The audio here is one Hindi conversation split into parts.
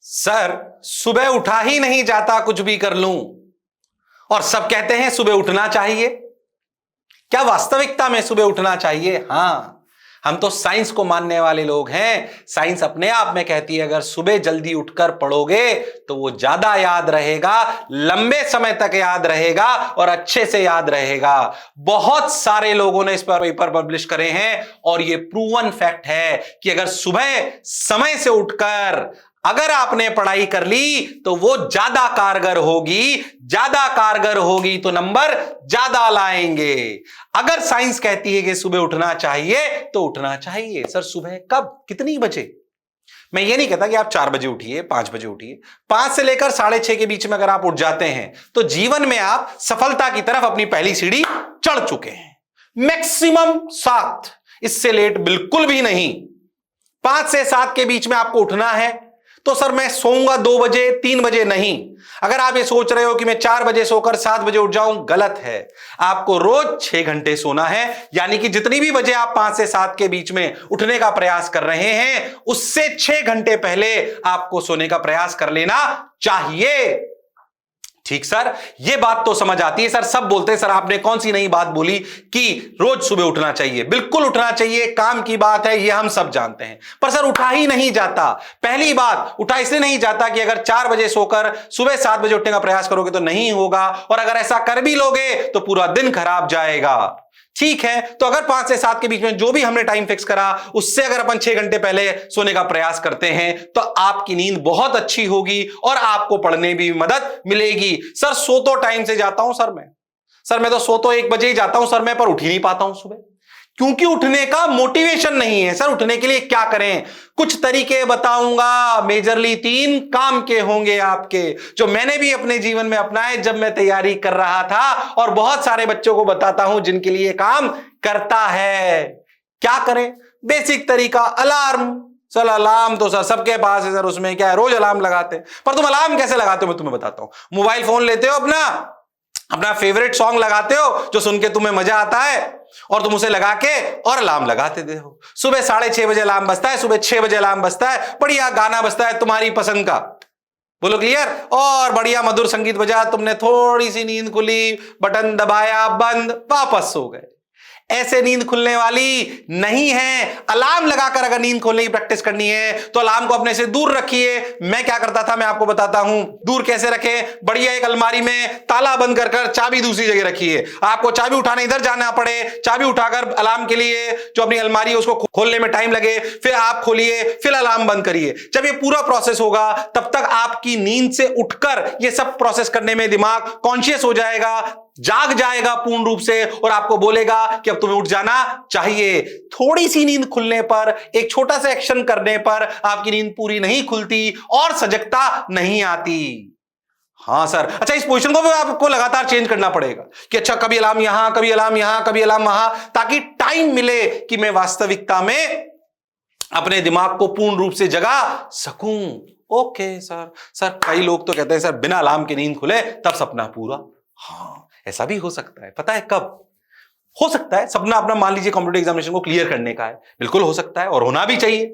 सर सुबह उठा ही नहीं जाता, कुछ भी कर लूं, और सब कहते हैं सुबह उठना चाहिए। क्या वास्तविकता में सुबह उठना चाहिए? हां, हम तो साइंस को मानने वाले लोग हैं। साइंस अपने आप में कहती है अगर सुबह जल्दी उठकर पढ़ोगे तो वो ज्यादा याद रहेगा, लंबे समय तक याद रहेगा और अच्छे से याद रहेगा। बहुत सारे लोगों ने इस पर पेपर पब्लिश करे हैं और ये प्रूवन फैक्ट है कि अगर सुबह समय से उठकर अगर आपने पढ़ाई कर ली तो वो ज्यादा कारगर होगी तो नंबर ज्यादा लाएंगे। अगर साइंस कहती है कि सुबह उठना चाहिए तो उठना चाहिए। सर सुबह कब, कितनी बजे? मैं ये नहीं कहता कि आप 4 बजे उठिए, 5 बजे उठिए। 5 से लेकर 6:30 के बीच में अगर आप उठ जाते हैं तो जीवन में आप सफलता की तरफ अपनी पहली सीढ़ी चढ़ चुके हैं। मैक्सिमम 7, इससे लेट बिल्कुल भी नहीं। 5 से 7 के बीच में आपको उठना है तो सर मैं सोऊंगा 2 बजे, 3 बजे नहीं। अगर आप ये सोच रहे हो कि मैं 4 बजे सोकर 7 बजे उठ जाऊं, गलत है। आपको रोज 6 घंटे सोना है, यानी कि जितनी भी बजे आप 5 से 7 के बीच में उठने का प्रयास कर रहे हैं उससे 6 घंटे पहले आपको सोने का प्रयास कर लेना चाहिए। ठीक सर, ये बात तो समझ आती है। सर सब बोलते हैं सर आपने कौन सी नई बात बोली कि रोज सुबह उठना चाहिए। बिल्कुल उठना चाहिए, काम की बात है, ये हम सब जानते हैं। पर सर उठा ही नहीं जाता। पहली बात, उठा इसलिए नहीं जाता कि अगर 4 बजे सोकर सुबह 7 बजे उठने का प्रयास करोगे तो नहीं होगा, और अगर ऐसा कर भी लोगे तो पूरा दिन खराब जाएगा। ठीक है, तो अगर 5 से 7 के बीच में जो भी हमने टाइम फिक्स करा उससे अगर अपन 6 घंटे पहले सोने का प्रयास करते हैं तो आपकी नींद बहुत अच्छी होगी और आपको पढ़ने भी मदद मिलेगी। सर सो तो टाइम से जाता हूं सर मैं तो सो तो 1 बजे ही जाता हूं सर मैं, पर उठ ही नहीं पाता हूं सुबह, क्योंकि उठने का मोटिवेशन नहीं है। सर उठने के लिए क्या करें? कुछ तरीके बताऊंगा, मेजरली 3 काम के होंगे आपके, जो मैंने भी अपने जीवन में अपनाए जब मैं तैयारी कर रहा था, और बहुत सारे बच्चों को बताता हूं जिनके लिए काम करता है। क्या करें? बेसिक तरीका, अलार्म। सर अलार्म तो सर सबके पास है सर, उसमें क्या है, रोज अलार्म लगाते हैं। पर तुम अलार्म कैसे लगाते हो मैं तुम्हें बताता हूं। मोबाइल फोन लेते हो, अपना फेवरेट सॉन्ग लगाते हो जो सुन के तुम्हें मजा आता है, और तुम उसे लगा के और अलार्म लगाते हो। सुबह 6:30 बजे अलार्म बजता है, सुबह 6 बजे अलार्म बजता है, बढ़िया गाना बजता है तुम्हारी पसंद का, बोलो क्लियर, और बढ़िया मधुर संगीत बजा, तुमने थोड़ी सी नींद खुली, बटन दबाया, बंद, वापस सो गए। ऐसे नींद खुलने वाली नहीं है। अलार्म लगाकर अगर नींद खोलने की प्रैक्टिस करनी है तो अलार्म को अपने से दूर रखिए। मैं क्या करता था मैं आपको बताता हूं। दूर कैसे रखें? बढ़िया एक अलमारी में ताला बंद कर चाबी दूसरी जगह रखिए। आपको चाबी उठाने इधर जाना पड़े, चाबी उठाकर अलार्म के लिए जो अपनी अलमारी है उसको खोलने में टाइम लगे, फिर आप खोलिए, फिर अलार्म बंद करिए। जब ये पूरा प्रोसेस होगा तब तक आपकी नींद से उठकर ये सब प्रोसेस करने में दिमाग कॉन्शियस हो जाएगा, जाग जाएगा पूर्ण रूप से, और आपको बोलेगा कि अब तुम्हें उठ जाना चाहिए। थोड़ी सी नींद खुलने पर, एक छोटा सा एक्शन करने पर आपकी नींद पूरी नहीं खुलती और सजगता नहीं आती। हां सर, अच्छा इस पोजीशन को भी आपको लगातार चेंज करना पड़ेगा कि अच्छा कभी अलार्म यहां, कभी अलार्म यहां, कभी अलार्म वहां, ताकि टाइम मिले कि मैं वास्तविकता में अपने दिमाग को पूर्ण रूप से जगा सकूं। ओके सर कई लोग तो कहते हैं सर बिना अलार्म के नींद खुले तब सपना पूरा। हाँ ऐसा भी हो सकता है। पता है कब हो सकता है? सपना अपना मान लीजिए कॉम्पिटिटिव एग्जामिनेशन को क्लियर करने का है, बिल्कुल हो सकता है और होना भी चाहिए।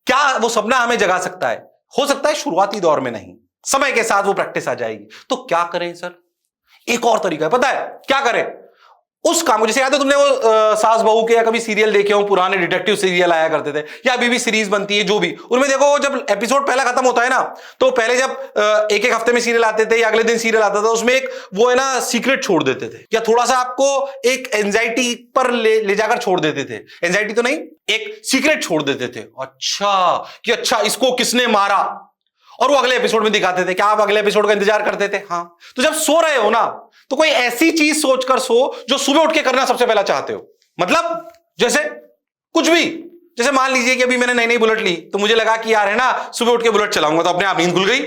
क्या वो सपना हमें जगा सकता है? हो सकता है शुरुआती दौर में नहीं, समय के साथ वो प्रैक्टिस आ जाएगी। तो क्या करें सर? एक और तरीका है, पता है क्या करें? उस काम को, जैसे याद है तुमने वो सास बहू के या कभी सीरियल देखे हो, पुराने डिटेक्टिव सीरियल आया करते थे या अभी भी सीरीज बनती है जो भी, उनमें देखो जब एपिसोड पहला खत्म होता है ना, तो पहले जब एक हफ्ते में सीरियल आते थे या अगले दिन सीरियल आता था, उसमें एक वो है ना सीक्रेट छोड़ देते थे, या थोड़ा सा आपको एक एंजाइटी पर ले जाकर छोड़ देते थे। एंजाइटी तो नहीं, एक सीक्रेट छोड़ देते थे। अच्छा इसको किसने मारा, और वो अगले एपिसोड में दिखाते थे। क्या आप अगले एपिसोड का इंतजार करते थे? हाँ। तो जब सो रहे हो ना तो कोई ऐसी चीज सोचकर सो जो सुबह उठ के करना सबसे पहला चाहते हो। मतलब जैसे कुछ भी, जैसे मान लीजिए कि अभी मैंने नई बुलेट ली तो मुझे लगा कि यार है ना सुबह उठ के बुलेट चलाऊंगा, तो अपने आप नींद खुल गई,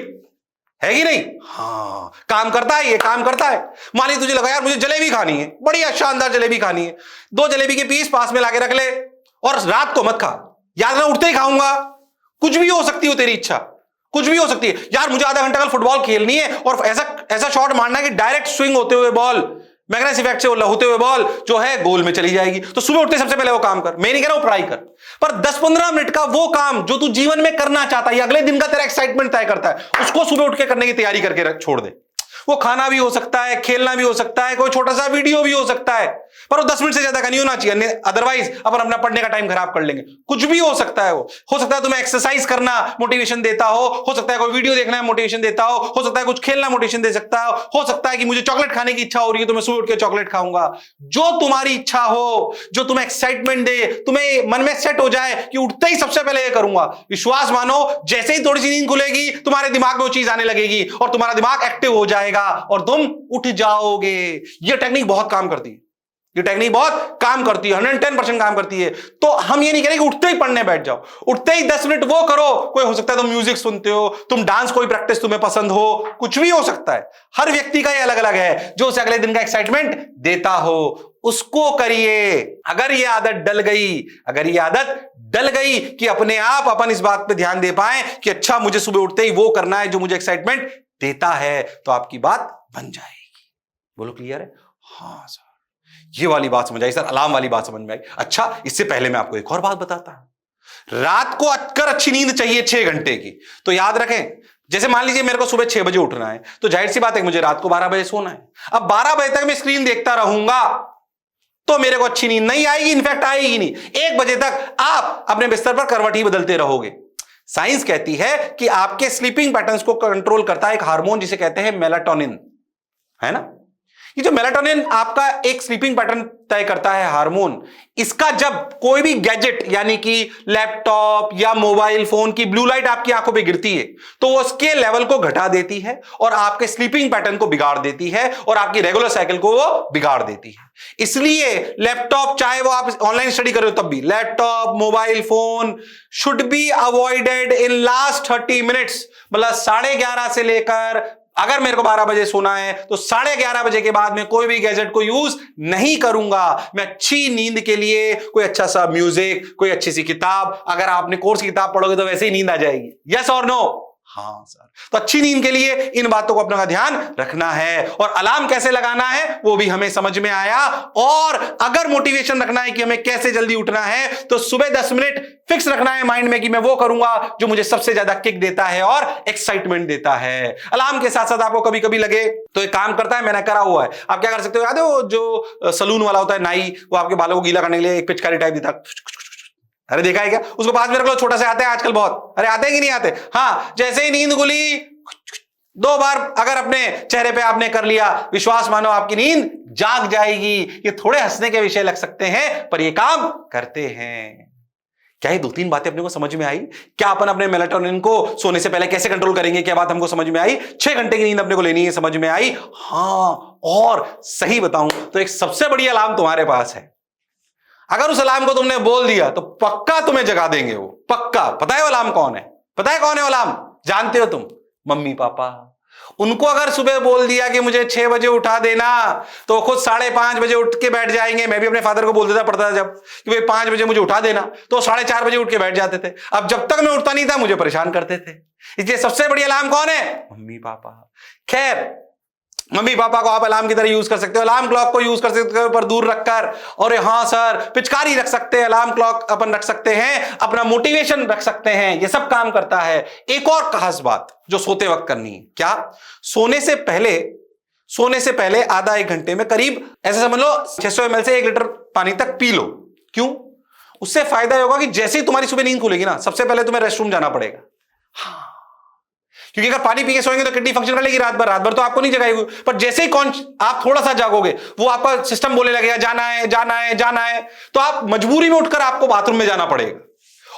है कि नहीं? हाँ, काम करता है, ये काम करता है। मान लीजिए तुझे लगा यार मुझे जलेबी खानी है, बढ़िया शानदार जलेबी खानी है, 2 जलेबी के पीस पास में लाके रख ले और रात को मत खा, याद ना उठते ही खाऊंगा। कुछ भी हो सकती हो तेरी इच्छा, कुछ भी हो सकती है। यार मुझे आधा घंटा कल फुटबॉल खेलनी है और ऐसा शॉट मारना है कि डायरेक्ट स्विंग होते हुए बॉल मैग्नेस इफेक्ट से वो होते हुए बॉल जो है गोल में चली जाएगी। तो सुबह उठते सबसे पहले वो काम कर, मैं नहीं कह रहा हूं पढ़ाई कर, पर 10-15 मिनट का वो काम जो तू जीवन में करना चाहता है, अगले दिन का तेरा एक्साइटमेंट तय करता है, उसको सुबह उठ के करने की तैयारी करके छोड़ दे। वो खाना भी हो सकता है, खेलना भी हो सकता है, कोई छोटा सा वीडियो भी हो सकता है, पर वो 10 मिनट से ज्यादा का नहीं होना चाहिए, अदरवाइज अपन अपना पढ़ने का टाइम खराब कर लेंगे। कुछ भी हो सकता है, वो हो सकता है तुम्हें एक्सरसाइज करना मोटिवेशन देता हो सकता है कोई वीडियो देखना मोटिवेशन देता हो सकता है कुछ खेलना मोटिवेशन दे सकता हो सकता है कि मुझे चॉकलेट खाने की इच्छा हो रही है तो मैं सुबह उठ के चॉकलेट खाऊंगा। जो तुम्हारी इच्छा हो, जो तुम्हें एक्साइटमेंट दे, तुम्हें मन में सेट हो जाए कि उठते ही सबसे पहले ये करूंगा, विश्वास मानो जैसे ही थोड़ी सी नींद खुलेगी तुम्हारे दिमाग में वो चीज आने लगेगी और तुम्हारा दिमाग एक्टिव हो जाएगा और तुम उठ जाओगे। ये टेक्निक बहुत काम करती है, ये टेक्निक बहुत काम करती है, 110% काम करती है। तो हम ये नहीं कह रहे कि उठते ही पढ़ने बैठ जाओ, उठते ही 10 मिनट वो करो। कोई हो सकता है तुम म्यूजिक सुनते हो, तुम डांस, कोई प्रैक्टिस तुम्हें पसंद हो, कुछ भी हो सकता है। हर व्यक्ति का ये अलग अलग है, जो उसे अगले दिन का एक्साइटमेंट देता हो उसको करिए। अगर ये आदत डल गई, अगर ये आदत डल गई कि अपने आप अपन इस बात पे ध्यान दे पाए कि अच्छा मुझे सुबह उठते ही वो करना है जो मुझे एक्साइटमेंट देता है, तो आपकी बात बन जाएगी। बोलो क्लियर है? हाँ सर, ये वाली बात समझ आई सर, अलार्म वाली बात समझ में आई। अच्छा, इससे पहले मैं आपको एक और बात बताता हूं। रात को अक्कर अच्छी नींद चाहिए 6 घंटे की, तो याद रखें, जैसे मान लीजिए मेरे को सुबह 6 बजे उठना है, तो जाहिर सी बात है मुझे रात को 12 बजे सोना है। अब 12 बजे तक मैं स्क्रीन देखता रहूंगा तो मेरे को अच्छी नींद नहीं आएगी, इनफैक्ट आएगी नहीं। 1 बजे तक आप अपने बिस्तर पर करवट ही बदलते रहोगे। साइंस कहती है कि आपके स्लीपिंग पैटर्न्स को कंट्रोल करता है एक हार्मोन जिसे कहते हैं मेलाटोनिन, है ना। ये जो मेलाटोनिन आपका एक स्लीपिंग पैटर्न तय करता है हार्मोन, इसका जब कोई भी गैजेट यानी कि लैपटॉप या मोबाइल फोन की ब्लू लाइट आपकी आंखों पे गिरती है तो वो उसके लेवल को घटा देती है और आपके स्लीपिंग पैटर्न को बिगाड़ देती है और आपकी रेगुलर साइकिल को वो बिगाड़ देती है। इसलिए लैपटॉप, चाहे वो आप ऑनलाइन स्टडी कर रहे हो तब भी, laptop, mobile phone should be avoided in last 30 minutes. मतलब 11:30 से लेकर, अगर मेरे को 12 बजे सोना है तो 11:30 बजे के बाद में कोई भी गैजेट को यूज नहीं करूंगा। मैं अच्छी नींद के लिए कोई अच्छा सा म्यूजिक, कोई अच्छी सी किताब, अगर आपने कोर्स की किताब पढ़ोगे तो वैसे ही नींद आ जाएगी। यस और नो? हाँ सर। तो अच्छी नींद के लिए इन बातों को अपना ध्यान रखना है और अलार्म कैसे लगाना है वो भी हमें समझ में आया। और अगर मोटिवेशन रखना है कि हमें कैसे जल्दी उठना है तो सुबह 10 मिनट फिक्स रखना है माइंड में कि मैं वो करूंगा जो मुझे सबसे ज्यादा किक देता है और एक्साइटमेंट देता है। अलार्म के साथ साथ आपको कभी कभी लगे तो एक काम करता है, मैंने करा हुआ है, आप क्या कर सकते हो, याद है वो जो सलून वाला होता है नाई, वो आपके बालों को गीला करने के लिए एक पिचकारी टाइप देता है, अरे देखा है क्या? उसको पास में रख लो, छोटा सा आता है आजकल बहुत। अरे आते हैं कि नहीं आते? हाँ, जैसे ही नींद खुली 2 बार अगर अपने चेहरे पे आपने कर लिया, विश्वास मानो आपकी नींद जाग जाएगी। ये थोड़े हंसने के विषय लग सकते हैं पर ये काम करते हैं। क्या ये 2-3 बातें अपने को समझ में आई? क्या अपन अपने मेलाटोनिन को सोने से पहले कैसे कंट्रोल करेंगे, क्या बात हमको समझ में आई? 6 घंटे की नींद अपने को लेनी है, समझ में आई? हाँ, और सही बताऊं तो एक सबसे बड़ी अलार्म तुम्हारे पास है। अगर उस अलार्म को तुमने बोल दिया तो पक्का तुम्हें जगा देंगे वो, पक्का। पता है वो अलार्म कौन है? पता है कौन है वो अलार्म? जानते हो तुम? Mummy papa. उनको अगर सुबह बोल दिया कि मुझे 6 बजे उठा देना तो खुद 5:30 बजे उठ के बैठ जाएंगे। मैं भी अपने फादर को बोल देता पड़ता था जब कि भाई 5 बजे मुझे उठा देना, तो 4:30 बजे उठ के बैठ जाते थे। अब जब तक मैं उठता नहीं था मुझे परेशान करते थे। इसलिए सबसे बड़ी अलार्म कौन है? Mummy papa. खैर, मम्मी पापा को आप अलार्म की तरह यूज कर सकते हो, अलार्म क्लॉक को यूज कर सकते हो पर दूर रखकर। और हाँ सर, पिचकारी रख सकते हैं, अलार्म क्लॉक अपन रख सकते हैं, अपना मोटिवेशन रख सकते हैं, ये सब काम करता है। एक और खास बात जो सोते वक्त करनी है, क्या? सोने से पहले आधा 1 घंटे में करीब ऐसे समझ लो 600 ml से 1 लीटर पानी तक पी लो। क्यों? उससे फायदा ये होगा कि जैसे ही तुम्हारी सुबह नींद खुलेगी ना, सबसे पहले तुम्हें रेस्टरूम जाना पड़ेगा। हाँ, क्योंकि अगर पानी पी के सोएंगे तो किडनी फंक्शन कर लेगी रात भर तो आपको नहीं जगाएगी, पर जैसे ही आप थोड़ा सा जागोगे वो आपका सिस्टम बोले लगेगा जाना है जाना है जाना है, तो आप मजबूरी में उठकर आपको बाथरूम में जाना पड़ेगा।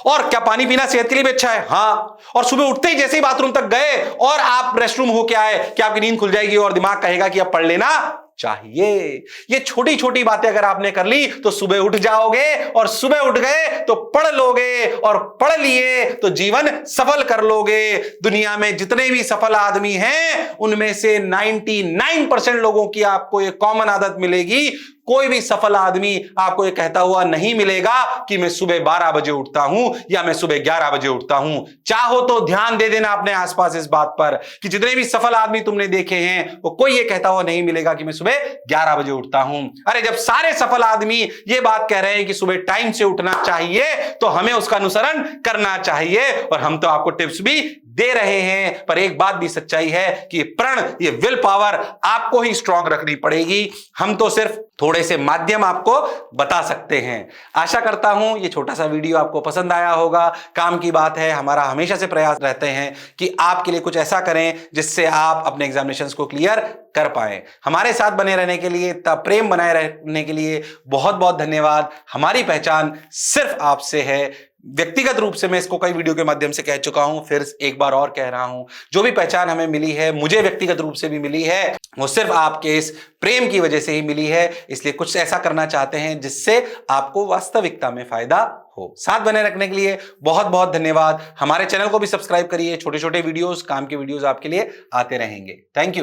और क्या पानी पीना सेहत के लिए भी अच्छा है? हाँ। और सुबह उठते ही जैसे ही बाथरूम तक गए और आप रेस्टरूम होके आए कि आपकी नींद खुल जाएगी और दिमाग कहेगा कि अब पढ़ लेना चाहिए। ये छोटी छोटी बातें अगर आपने कर ली तो सुबह उठ जाओगे, और सुबह उठ गए तो पढ़ लोगे, और पढ़ लिए तो जीवन सफल कर लोगे। दुनिया में जितने भी सफल आदमी हैं उनमें से 99% लोगों की आपको ये कॉमन आदत मिलेगी, कोई भी सफल आदमी आपको ये कहता हुआ नहीं मिलेगा कि मैं सुबह 12 बजे उठता हूं या मैं सुबह 11 बजे उठता हूं। चाहो तो ध्यान दे देना अपने आसपास इस बात पर कि जितने भी सफल आदमी तुमने देखे हैं वो कोई ये कहता हुआ नहीं मिलेगा कि मैं सुबह 11 बजे उठता हूं। अरे जब सारे सफल आदमी ये बात कह रहे हैं कि सुबह टाइम से उठना चाहिए तो हमें उसका अनुसरण करना चाहिए, और हम तो आपको टिप्स भी दे रहे हैं। पर एक बात भी सच्चाई है कि ये विल पावर आपको ही स्ट्रांग रखनी पड़ेगी। हम तो सिर्फ थोड़े से माध्यम आपको बता सकते हैं। आशा करता हूं ये छोटा सा वीडियो आपको पसंद आया होगा। काम की बात है, हमारा हमेशा से प्रयास रहते हैं कि आपके लिए कुछ ऐसा करें जिससे आप अपने एग्जामिनेशंस को क्लियर कर पाएं। हमारे साथ बने रहने के लिए, प्रेम बनाए रहने के लिए बहुत बहुत धन्यवाद। हमारी पहचान सिर्फ आपसे है। व्यक्तिगत रूप से मैं इसको कई वीडियो के माध्यम से कह चुका हूं, फिर एक बार और कह रहा हूं, जो भी पहचान हमें मिली है, मुझे व्यक्तिगत रूप से भी मिली है, वो सिर्फ आपके इस प्रेम की वजह से ही मिली है। इसलिए कुछ ऐसा करना चाहते हैं जिससे आपको वास्तविकता में फायदा हो। साथ बने रखने के लिए बहुत बहुत धन्यवाद। हमारे चैनल को भी सब्सक्राइब करिए। छोटे छोटे वीडियोस, काम के वीडियोस आपके लिए आते रहेंगे। Thank you.